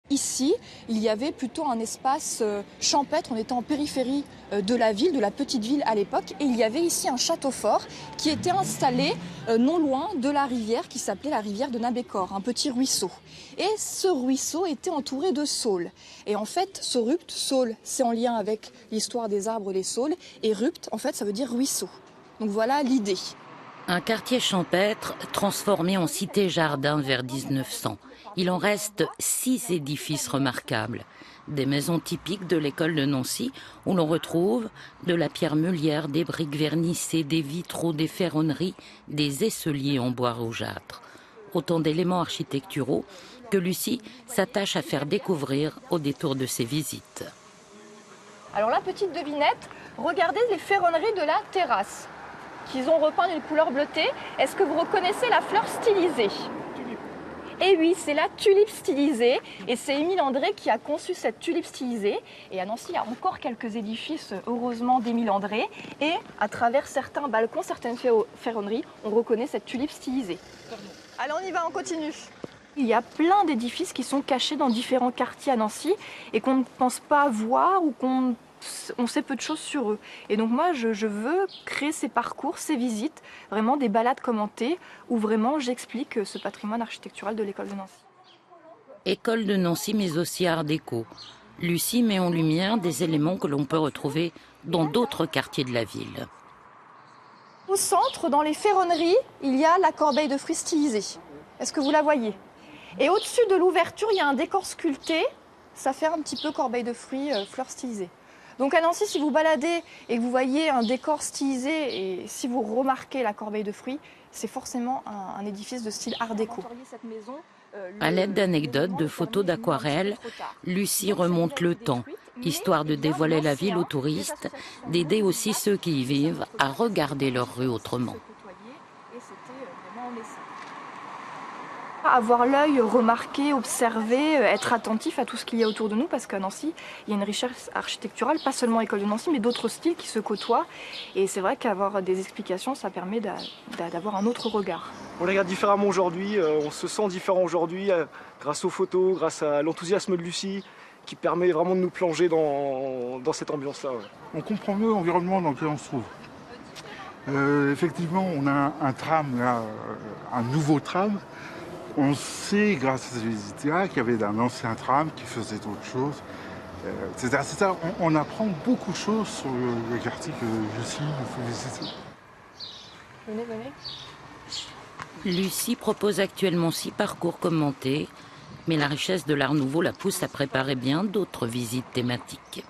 Ici, il y avait plutôt un espace champêtre, on était en périphérie de la ville, de la petite ville à l'époque, et il y avait ici un château fort qui était installé non loin de la rivière qui s'appelait la rivière de Nabécor, un petit ruisseau. Et ce ruisseau était entouré de saules. Et en fait, ce rupt, saule, c'est en lien avec l'histoire des arbres, les saules, et rupt, en fait, ça veut dire ruisseau. Donc voilà l'idée. Un quartier champêtre transformé en cité-jardin vers 1900. Il en reste 6 édifices remarquables. Des maisons typiques de l'école de Nancy où l'on retrouve de la pierre meulière, des briques vernissées, des vitraux, des ferronneries, des aisseliers en bois rougeâtre. Autant d'éléments architecturaux que Lucie s'attache à faire découvrir au détour de ses visites. Alors la petite devinette, regardez les ferronneries de la terrasse qu'ils ont repeint d'une couleur bleutée. Est-ce que vous reconnaissez la fleur stylisée ? Et oui, c'est la tulipe stylisée. Et c'est Émile André qui a conçu cette tulipe stylisée. Et à Nancy, il y a encore quelques édifices, heureusement, d'Émile André. Et à travers certains balcons, certaines ferronneries, on reconnaît cette tulipe stylisée. Allez, on y va, on continue. Il y a plein d'édifices qui sont cachés dans différents quartiers à Nancy et qu'on ne pense pas voir ou on sait peu de choses sur eux. Et donc moi, je veux créer ces parcours, ces visites, vraiment des balades commentées où vraiment j'explique ce patrimoine architectural de l'école de Nancy. École de Nancy, mais aussi Art déco. Lucie met en lumière des éléments que l'on peut retrouver dans d'autres quartiers de la ville. Au centre, dans les ferronneries, il y a la corbeille de fruits stylisée. Est-ce que vous la voyez ? Et au-dessus de l'ouverture, il y a un décor sculpté. Ça fait un petit peu corbeille de fruits, fleurs stylisées. Donc à Nancy, si vous baladez et que vous voyez un décor stylisé et si vous remarquez la corbeille de fruits, c'est forcément un édifice de style art déco. À l'aide d'anecdotes, de photos, d'aquarelles, Lucie remonte le temps, histoire de dévoiler la ville aux touristes, d'aider aussi ceux qui y vivent à regarder leur rue autrement. Avoir l'œil, remarquer, observer, être attentif à tout ce qu'il y a autour de nous, parce qu'à Nancy, il y a une richesse architecturale, pas seulement École de Nancy, mais d'autres styles qui se côtoient. Et c'est vrai qu'avoir des explications, ça permet d'avoir un autre regard. On les regarde différemment aujourd'hui, on se sent différent aujourd'hui grâce aux photos, grâce à l'enthousiasme de Lucie, qui permet vraiment de nous plonger dans cette ambiance-là. Ouais. On comprend mieux l'environnement dans lequel on se trouve. Effectivement, on a un tram, là, un nouveau tram. On sait, grâce à ces visites-là, qu'il y avait un ancien tram qui faisait d'autres choses, etc. On apprend beaucoup de choses sur le quartier que Lucie nous fait visiter. Venez. Lucie propose actuellement 6 parcours commentés, mais la richesse de l'Art nouveau la pousse à préparer bien d'autres visites thématiques.